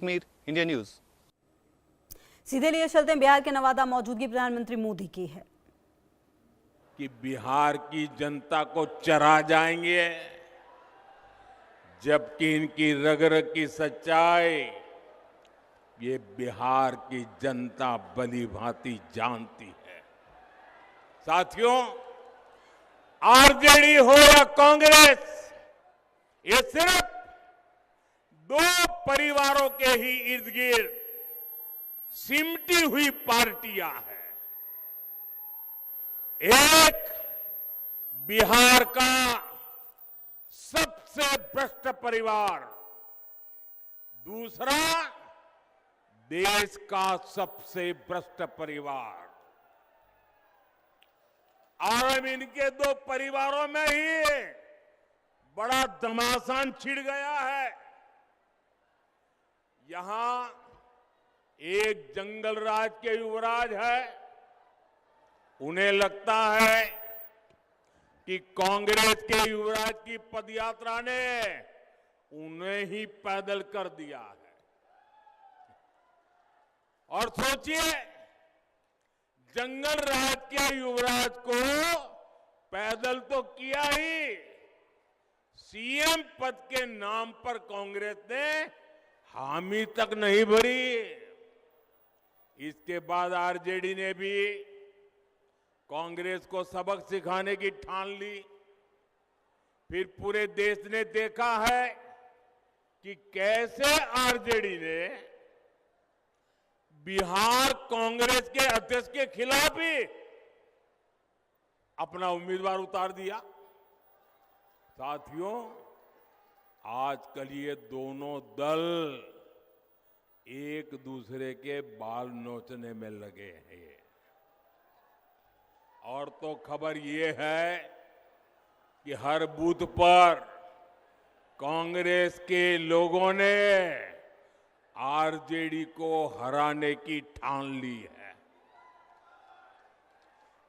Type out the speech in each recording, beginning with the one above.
Mir India news. सीधे लिए चलते हैं, बिहार के नवादा मौजूदगी प्रधानमंत्री मोदी की है कि बिहार की जनता को चरा जाएंगे, जबकि इनकी रग रग की सच्चाई ये बिहार की जनता भली भांति जानती है। साथियों, आरजेडी हो या कांग्रेस, ये सिर्फ दो परिवारों के ही इर्द गिर्द सिमटी हुई पार्टियां हैं। एक बिहार का सबसे भ्रष्ट परिवार, दूसरा देश का सबसे भ्रष्ट परिवार। और अब इनके दो परिवारों में ही बड़ा घमासान छिड़ गया है। यहां एक जंगल राज के युवराज है, उन्हें लगता है कि कांग्रेस के युवराज की पदयात्रा ने उन्हें ही पैदल कर दिया है। और सोचिए, जंगल राज के युवराज को पैदल तो किया ही, सीएम पद के नाम पर कांग्रेस ने हामी तक नहीं भरी। इसके बाद आरजेडी ने भी कांग्रेस को सबक सिखाने की ठान ली। फिर पूरे देश ने देखा है कि कैसे आरजेडी ने बिहार कांग्रेस के अध्यक्ष के खिलाफ ही अपना उम्मीदवार उतार दिया। साथियों, आजकल ये दोनों दल एक दूसरे के बाल नोचने में लगे हैं। और तो खबर ये है कि हर बूथ पर कांग्रेस के लोगों ने आरजेडी को हराने की ठान ली है।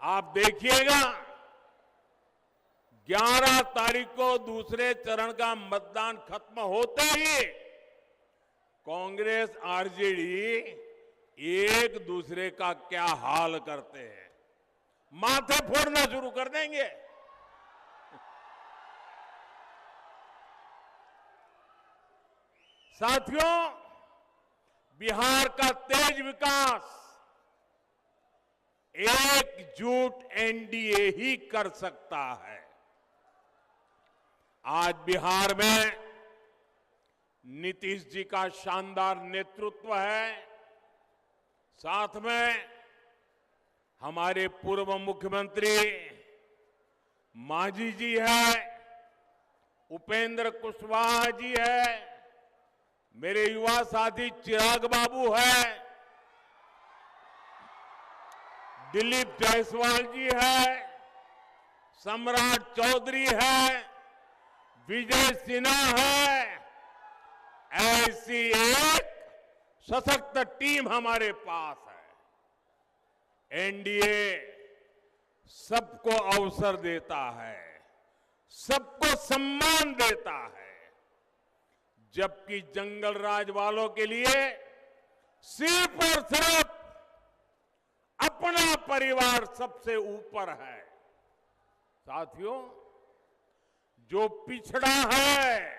आप देखिएगा, 11 तारीख को दूसरे चरण का मतदान खत्म होते ही कांग्रेस आरजेडी एक दूसरे का क्या हाल करते हैं, माथे फोड़ना शुरू कर देंगे। साथियों, बिहार का तेज विकास एकजुट एनडीए ही कर सकता है। आज बिहार में नीतीश जी का शानदार नेतृत्व है, साथ में हमारे पूर्व मुख्यमंत्री मांझी जी है, उपेंद्र कुशवाहा जी है, मेरे युवा साथी चिराग बाबू है, दिलीप जायसवाल जी है, सम्राट चौधरी है, विजय सिन्हा है। ऐसी एक सशक्त टीम हमारे पास है। एनडीए सबको अवसर देता है, सबको सम्मान देता है, जबकि जंगल राज वालों के लिए सिर्फ और सिर्फ अपना परिवार सबसे ऊपर है। साथियों, जो पिछड़ा है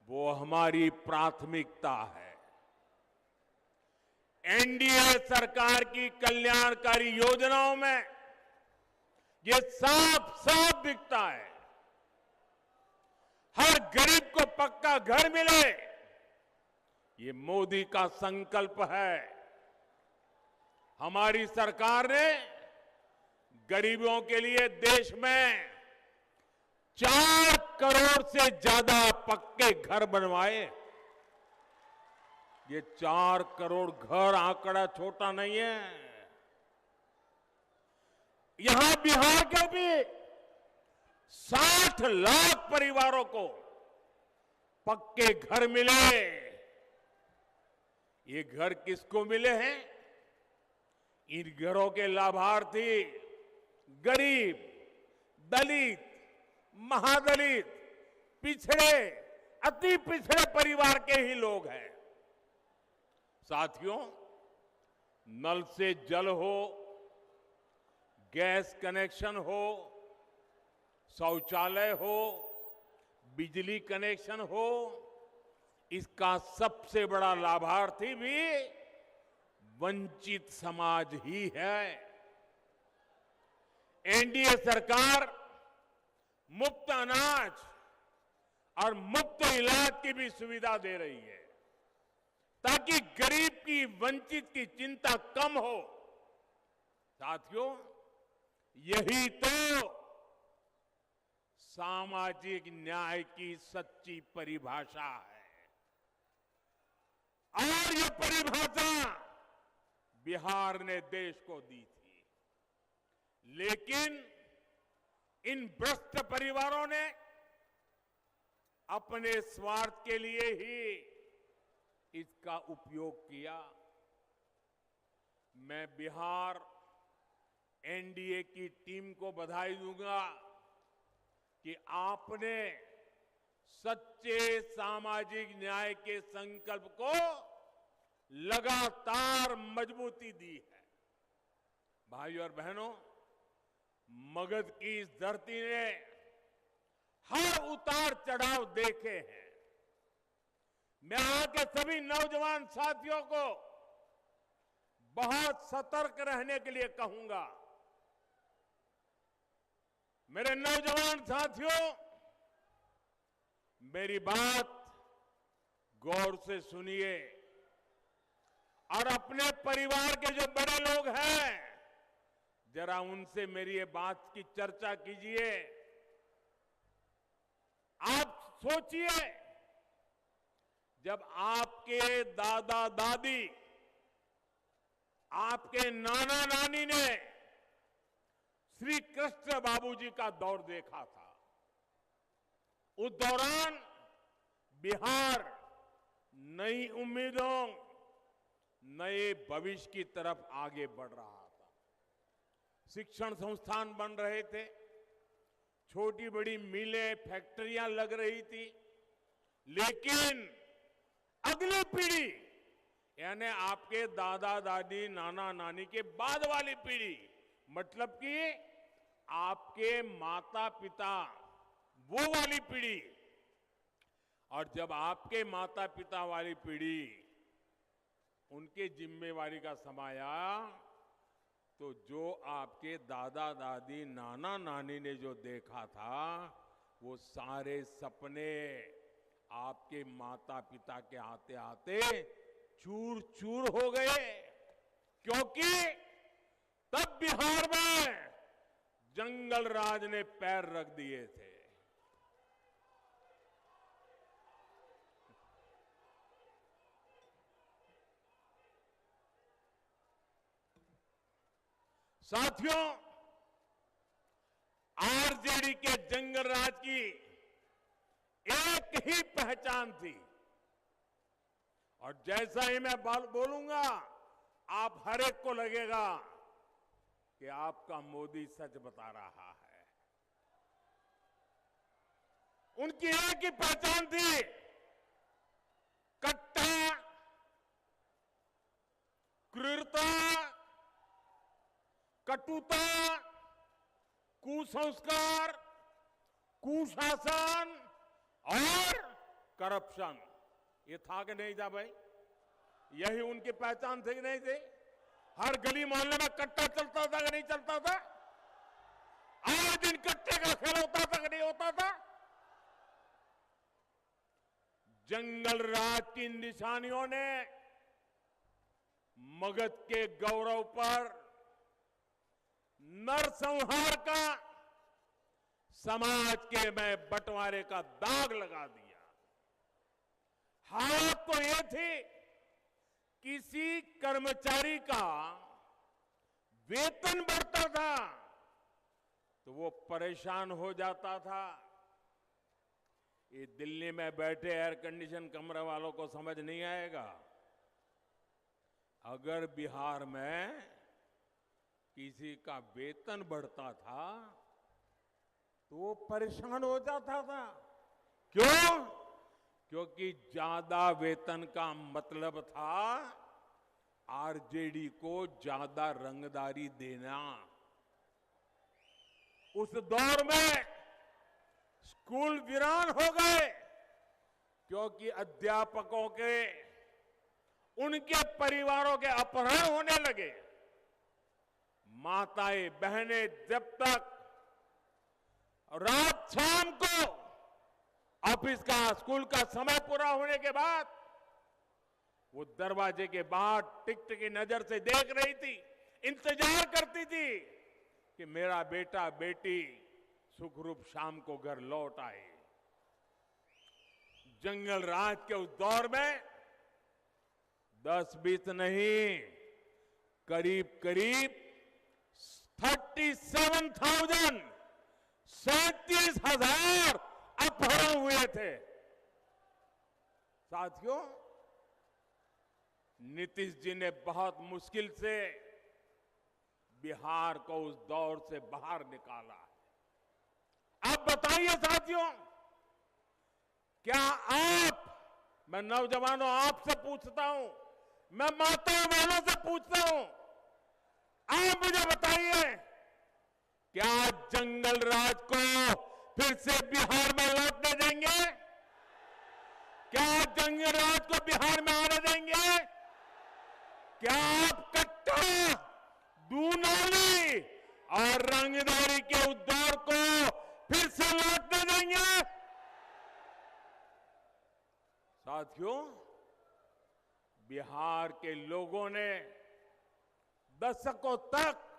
वो हमारी प्राथमिकता है। एनडीए सरकार की कल्याणकारी योजनाओं में ये साफ साफ दिखता है। हर गरीब को पक्का घर मिले, ये मोदी का संकल्प है। हमारी सरकार ने गरीबों के लिए देश में 4 करोड़ से ज्यादा पक्के घर बनवाए। ये 4 करोड़ घर आंकड़ा छोटा नहीं है। यहां बिहार के भी 60 लाख परिवारों को पक्के घर मिले। ये घर किसको मिले हैं? इन घरों के लाभार्थी गरीब, दलित, महादलित, पिछड़े, अति पिछड़े परिवार के ही लोग हैं। साथियों, नल से जल हो, गैस कनेक्शन हो, शौचालय हो, बिजली कनेक्शन हो, इसका सबसे बड़ा लाभार्थी भी वंचित समाज ही है। एनडीए सरकार मुफ्त अनाज और मुफ्त इलाज की भी सुविधा दे रही है ताकि गरीब की, वंचित की चिंता कम हो। साथियों, यही तो सामाजिक न्याय की सच्ची परिभाषा है। और ये परिभाषा बिहार ने देश को दी थी, लेकिन इन भ्रष्ट परिवारों ने अपने स्वार्थ के लिए ही इसका उपयोग किया। मैं बिहार एनडीए की टीम को बधाई दूंगा कि आपने सच्चे सामाजिक न्याय के संकल्प को लगातार मजबूती दी है। भाइयों और बहनों, मगध की इस धरती ने हर उतार चढ़ाव देखे हैं। मैं यहां के सभी नौजवान साथियों को बहुत सतर्क रहने के लिए कहूंगा। मेरे नौजवान साथियों, मेरी बात गौर से सुनिए और अपने परिवार के जो बड़े लोग हैं, जरा उनसे मेरी ये बात की चर्चा कीजिए। आप सोचिए, जब आपके दादा दादी, आपके नाना नानी ने श्री कृष्ण बाबूजी का दौर देखा था, उस दौरान बिहार नई उम्मीदों, नए भविष्य की तरफ आगे बढ़ रहा था। शिक्षण संस्थान बन रहे थे, छोटी बड़ी मिलें, फैक्ट्रियां लग रही थी, लेकिन अगली पीढ़ी यानी आपके दादा दादी, नाना नानी के बाद वाली पीढ़ी, मतलब कि आपके माता पिता, वो वाली पीढ़ी, और जब आपके माता पिता वाली पीढ़ी उनके जिम्मेवारी का समय आया, तो जो आपके दादा दादी, नाना नानी ने जो देखा था, वो सारे सपने आपके माता पिता के आते आते चूर चूर हो गए। क्योंकि तब बिहार में जंगल राज ने पैर रख दिए थे। साथियों, आरजेडी के जंगल राज की एक ही पहचान थी, और जैसा ही मैं बोलूंगा, आप हर एक को लगेगा कि आपका मोदी सच बता रहा है। उनकी एक ही पहचान थी, कट्टा, क्रूरता, कटुता, कुसंस्कार, कुशासन और करप्शन। ये था कि नहीं था भाई? यही उनकी पहचान थी कि नहीं थी? हर गली मोहल्ले में कट्टा चलता था कि नहीं चलता था? आए दिन कट्टे का खेल होता था कि नहीं होता था? जंगल राज की निशानियों ने मगध के गौरव पर नरसंहार का, समाज के में बंटवारे का दाग लगा दिया। हालत तो यह थी, किसी कर्मचारी का वेतन बढ़ता था तो वो परेशान हो जाता था। ये दिल्ली में बैठे एयर कंडीशन कमरे वालों को समझ नहीं आएगा। अगर बिहार में किसी का वेतन बढ़ता था तो वो परेशान हो जाता था। क्यों? क्योंकि ज्यादा वेतन का मतलब था आरजेडी को ज्यादा रंगदारी देना। उस दौर में स्कूल वीरान हो गए क्योंकि अध्यापकों के, उनके परिवारों के अपहरण होने लगे। माताएं बहनें जब तक रात शाम को ऑफिस का, स्कूल का समय पूरा होने के बाद वो दरवाजे के बाहर टिक की नजर से देख रही थी, इंतजार करती थी कि मेरा बेटा बेटी सुखरूप शाम को घर लौट आए। जंगल राज के उस दौर में 10-20 नहीं, करीब करीब 37,000, 37,000 अपहरण हुए थे। साथियों, नीतीश जी ने बहुत मुश्किल से बिहार को उस दौर से बाहर निकाला। अब बताइए साथियों, क्या आप, मैं नौजवानों आपसे पूछता हूं, मैं माताओं बहनों से पूछता हूं, आप मुझे बताइए, क्या जंगल राज को फिर से बिहार में लौटने देंगे? क्या जंगल राज को बिहार में आने देंगे? क्या आप कट्टा, दूनाली और रंगदारी के उस दौर को फिर से लौटने देंगे? साथियों, बिहार के लोगों ने दशकों तक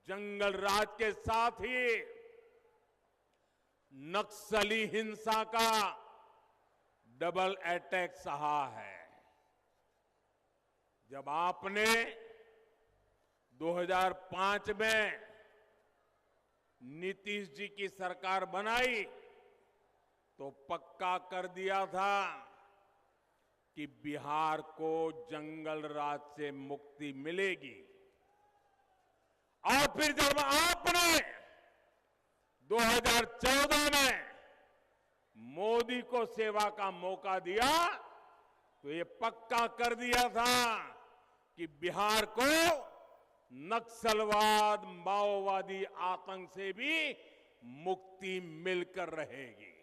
जंगल राज के साथ ही नक्सली हिंसा का डबल अटैक सहा है। जब आपने 2005 में नीतीश जी की सरकार बनाई तो पक्का कर दिया था कि बिहार को जंगल राज से मुक्ति मिलेगी। और फिर जब आपने 2014 में मोदी को सेवा का मौका दिया तो ये पक्का कर दिया था कि बिहार को नक्सलवाद, माओवादी आतंक से भी मुक्ति मिलकर रहेगी।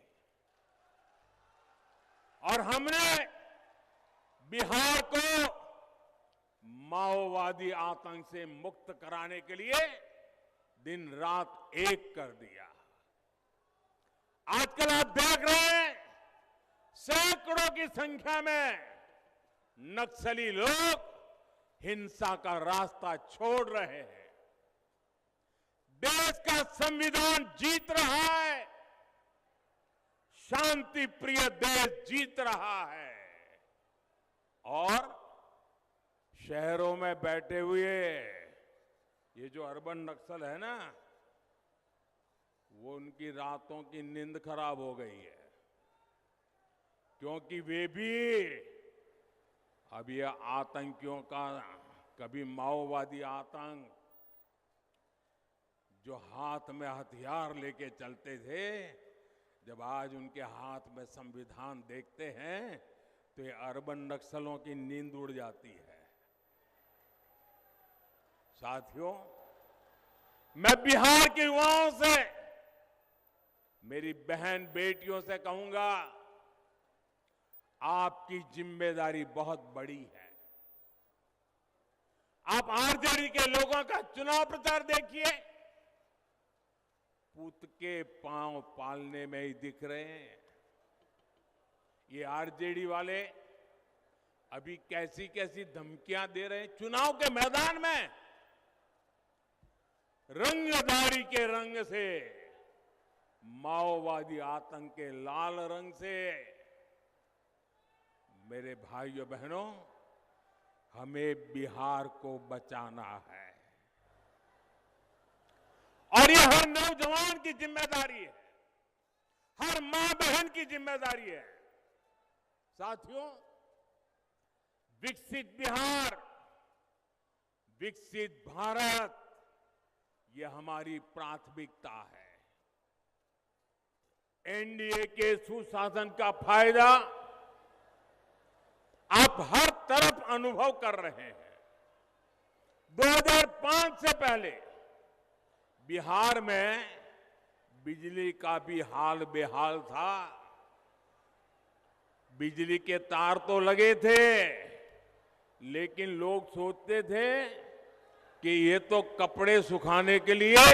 और हमने बिहार को माओवादी आतंक से मुक्त कराने के लिए दिन रात एक कर दिया। आजकल आप देख रहे हैं, सैकड़ों की संख्या में नक्सली लोग हिंसा का रास्ता छोड़ रहे हैं। देश का संविधान जीत रहा है, शांति प्रिय देश जीत रहा है। और शहरों में बैठे हुए ये जो अर्बन नक्सल है ना, वो उनकी रातों की नींद खराब हो गई है, क्योंकि वे भी अब ये आतंकियों का, कभी माओवादी आतंक जो हाथ में हथियार लेके चलते थे, जब आज उनके हाथ में संविधान देखते हैं तो ये अर्बन नक्सलों की नींद उड़ जाती है। साथियों, मैं बिहार के युवाओं से, मेरी बहन बेटियों से कहूंगा, आपकी जिम्मेदारी बहुत बड़ी है। आप आरजेडी के लोगों का चुनाव प्रचार देखिए, पूत के पांव पालने में ही दिख रहे हैं। ये आरजेडी वाले अभी कैसी कैसी धमकियां दे रहे हैं चुनाव के मैदान में। रंगदारी के रंग से, माओवादी आतंक के लाल रंग से, मेरे भाइयों बहनों, हमें बिहार को बचाना है। और ये हर नौजवान की जिम्मेदारी है, हर मां बहन की जिम्मेदारी है। साथियों, विकसित बिहार, विकसित भारत, ये हमारी प्राथमिकता है। एनडीए के सुशासन का फायदा आप हर तरफ अनुभव कर रहे हैं। 2005 से पहले बिहार में बिजली का भी हाल बेहाल था। बिजली के तार तो लगे थे, लेकिन लोग सोचते थे कि ये तो कपड़े सुखाने के लिए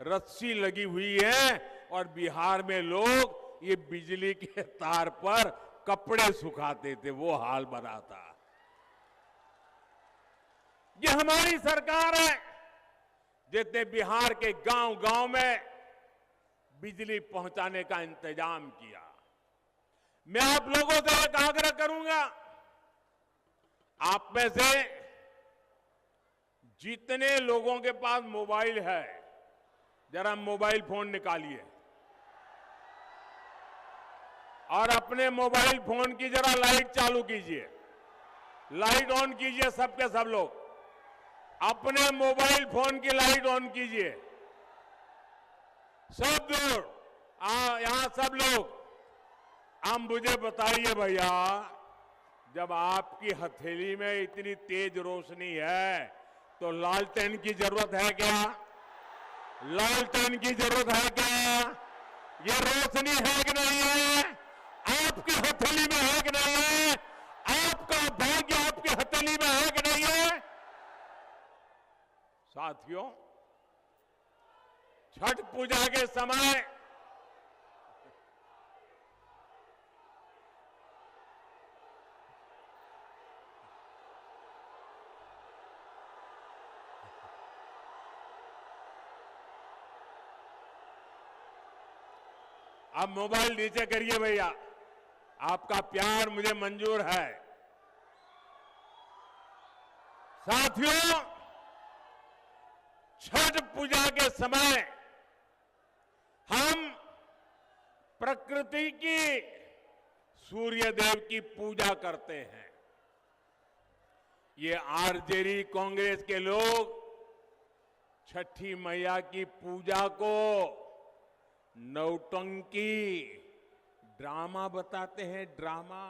रस्सी लगी हुई है और बिहार में लोग ये बिजली के तार पर कपड़े सुखाते थे, वो हाल बना था। ये हमारी सरकार है जिसने बिहार के गांव-गांव में बिजली पहुंचाने का इंतजाम किया। मैं आप लोगों से एक आग्रह करूंगा, आप में से जितने लोगों के पास मोबाइल है, जरा मोबाइल फोन निकालिए और अपने मोबाइल फोन की जरा लाइट चालू कीजिए, लाइट ऑन कीजिए। सबके सब लोग अपने मोबाइल फोन की लाइट ऑन कीजिए। सब लोग यहां सब लोग, आप मुझे बताइए भैया, जब आपकी हथेली में इतनी तेज रोशनी है तो लालटेन की जरूरत है क्या? लालटेन की जरूरत है क्या? ये रोशनी है कि नहीं है? आपकी हथेली में है कि नहीं है? आपका भाग्य आपकी हथेली में है कि नहीं है? साथियों, छठ पूजा के समय आप मोबाइल नीचे करिए भैया, आपका प्यार मुझे मंजूर है। साथियों, छठ पूजा के समय हम प्रकृति की, सूर्य देव की पूजा करते हैं। ये आरजेडी कांग्रेस के लोग छठी मैया की पूजा को नौटंकी, ड्रामा बताते हैं, ड्रामा।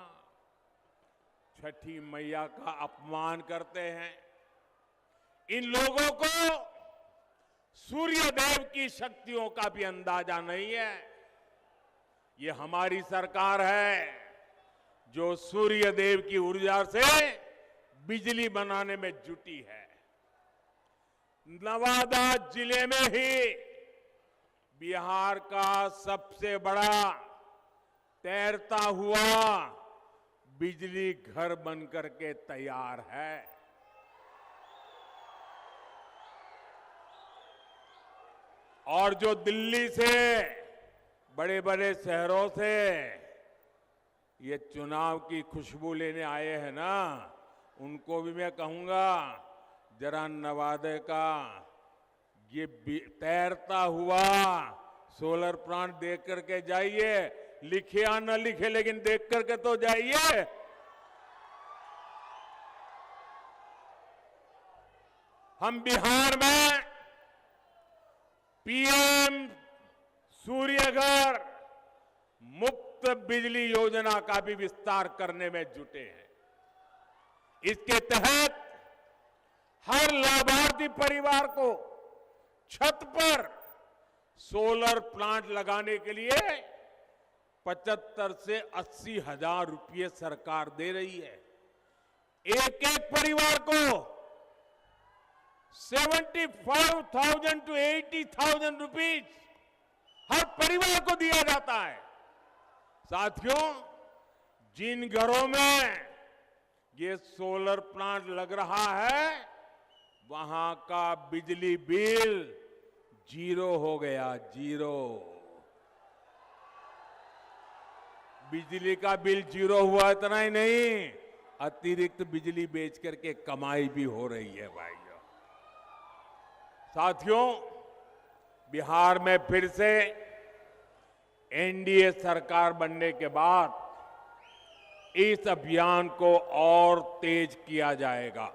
छठी मैया का अपमान करते हैं। इन लोगों को सूर्य देव की शक्तियों का भी अंदाजा नहीं है। ये हमारी सरकार है जो सूर्य देव की ऊर्जा से बिजली बनाने में जुटी है। नवादा जिले में ही बिहार का सबसे बड़ा तैरता हुआ बिजली घर बनकर के तैयार है। और जो दिल्ली से, बड़े बड़े शहरों से ये चुनाव की खुशबू लेने आए हैं ना, उनको भी मैं कहूंगा, जरा नवादा का ये तैरता हुआ सोलर प्लांट देख करके जाइए। लिखे या न लिखे, लेकिन देख करके तो जाइए। हम बिहार में पीएम सूर्यघर मुफ्त बिजली योजना का भी विस्तार करने में जुटे हैं। इसके तहत हर लाभार्थी परिवार को छत पर सोलर प्लांट लगाने के लिए 75 से 80 हजार रुपये सरकार दे रही है। एक एक परिवार को 75,000 to 80,000 रुपीज हर परिवार को दिया जाता है। साथियों, जिन घरों में ये सोलर प्लांट लग रहा है, वहां का बिजली बिल 0 हो गया, 0। बिजली का बिल 0 हुआ, इतना ही नहीं, अतिरिक्त बिजली बेच करके कमाई भी हो रही है भाइयों। साथियों, बिहार में फिर से एनडीए सरकार बनने के बाद इस अभियान को और तेज किया जाएगा।